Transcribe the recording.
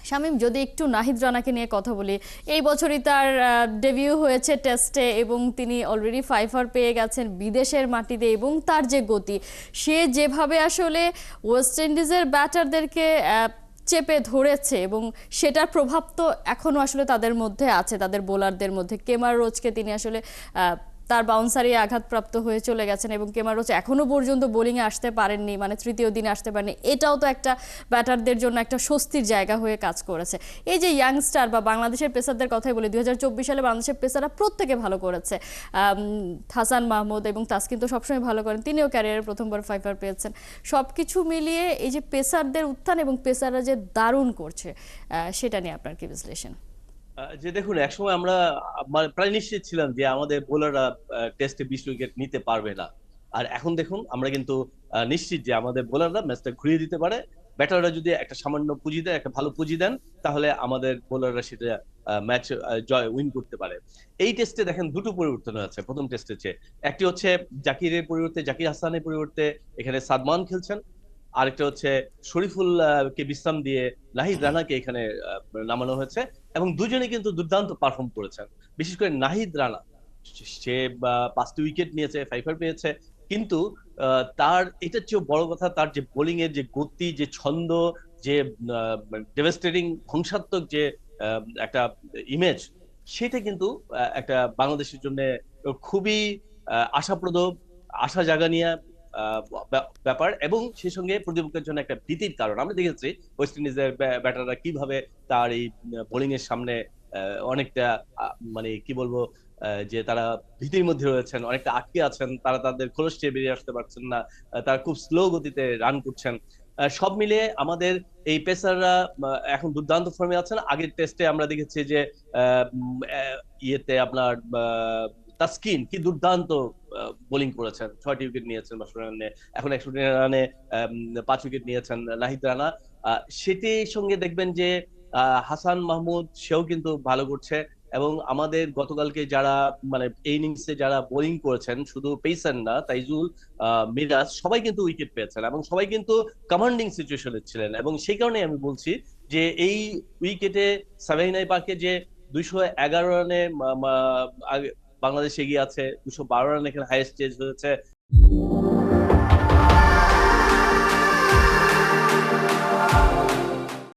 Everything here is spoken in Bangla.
শামীম, যদি একটু নাহিদ রানাকে নিয়ে কথা বলি, এই বছরই তার ডেবিউ হয়েছে টেস্টে এবং তিনি অলরেডি 5 পেয়ে গেছেন বিদেশের মাটিতে, এবং তার যে গতি, সে যেভাবে আসলে ওয়েস্ট ইন্ডিজের ব্যাটারদেরকে চেপে ধরেছে, এবং সেটার প্রভাব তো এখনো আসলে তাদের মধ্যে আছে, তাদের বোলারদের মধ্যে। কেমার রোচকে তিনি আসলে তার বাউন্সারে আঘাতপ্রাপ্ত হয়ে চলে গেছেন, এবং কেমার রোচ এখনো পর্যন্ত বোলিংয়ে আসতে পারেননি, মানে তৃতীয় দিনে আসতে পারেননি। এটাও তো একটা ব্যাটারদের জন্য একটা স্বস্তির জায়গা হয়ে কাজ করেছে। এই যে ইয়াংস্টার বা বাংলাদেশের পেসারদের কথাই বলি, 2024 সালে বাংলাদেশের পেসাররা প্রত্যেকে ভালো করেছে। হাসান মাহমুদ এবং তাসকিন তো সবসময় ভালো করেন, তিনিও ক্যারিয়ারের প্রথমবার 5 পেয়েছেন। সব কিছু মিলিয়ে এই যে পেসারদের উত্থান এবং পেসাররা যে দারুণ করছে, সেটা নিয়ে আপনার কি বিশ্লেষণ? যে দেখুন, একসময় আমরা মানে প্রায় নিশ্চিত ছিলাম যে আমাদের বোলাররা টেস্টে 20 উইকেট নিতে পারবে না। আর এখন দেখুন, আমরা কিন্তু নিশ্চিত যে আমাদের বোলাররা ম্যাচটা ঘুরিয়ে দিতে পারে। ব্যাটাররা যদি একটা সামান্য পুঁজি দেয়, একটা ভালো পুঁজি দেন, তাহলে আমাদের বোলাররা সেটা ম্যাচ জয় উইন করতে পারে। এই টেস্টে দেখেন দুটো পরিবর্তন হয়েছে প্রথম টেস্টের চেয়ে। একটি হচ্ছে জাকিরের পরিবর্তে, জাকির হাসানের পরিবর্তে এখানে সাদমান খেলছেন। আরেকটা হচ্ছে শরীফুল কে বিশ্রাম দিয়ে নাহিদ রানাকে এখানে নামানো হয়েছে, এবং দুজনে কিন্তু দুর্দান্ত পারফর্ম করেছেন। বিশেষ করে নাহিদ রানা, সে 5টি উইকেট নিয়েছে, 5 পেয়েছে, কিন্তু তার এটার চেয়েও বড় কথা, তার যে বোলিং এর যে গতি, যে ছন্দ, যে ডেভাস্টেটিং ধ্বংসাত্মক যে একটা ইমেজ, সেটা কিন্তু একটা বাংলাদেশের জন্য খুবই আশাপ্রদ, আশা জাগানিয়া আহ, ব্যাপার, এবং সেই সঙ্গে প্রতিপক্ষের জন্য একটা ভীতির কারণ। আমরা দেখেছি ওয়েস্ট ইন্ডিজের ব্যাটাররা কিভাবে তার এই বোলিং এর সামনে অনেকটা মানে কি বলবো, যে তারা ভীতির মধ্যে রয়েছেন, অনেকটা আটকে আছেন, তারা তাদের খোলস ছেড়ে বেরিয়ে আসতে পারছেন না, তারা খুব স্লো গতিতে রান করছেন। সব মিলিয়ে আমাদের এই পেসাররা এখন দুর্দান্ত ফর্মে আছেন। আগের টেস্টে আমরা দেখেছি যে ইয়েতে আপনার তাসকিন কি দুর্দান্ত বোলিং করেছেন, 6টি উইকেট নিয়েছেন 52 রানে। এখন 61 রানে 5 উইকেট নিয়েছেন নাহিদ রানা। সেটির সঙ্গে দেখবেন যে হাসান মাহমুদ, সেও কিন্তু ভালো করছে। এবং আমাদের গতকালকে যারা মানে এই ইনিংসে যারা বোলিং করেছেন, শুধু পেসার না, তাইজুল, মিরাজ, সবাই কিন্তু উইকেট পেয়েছেন, এবং সবাই কিন্তু কমান্ডিং সিচুয়েশনে ছিলেন। এবং সেই কারণে আমি বলছি যে এই উইকেটে সাবিনা পার্কে যে 211 রানে বাংলাদেশ এগিয়ে আছে, 212 রান এখানে হাইয়েস্ট চেজ হয়েছে।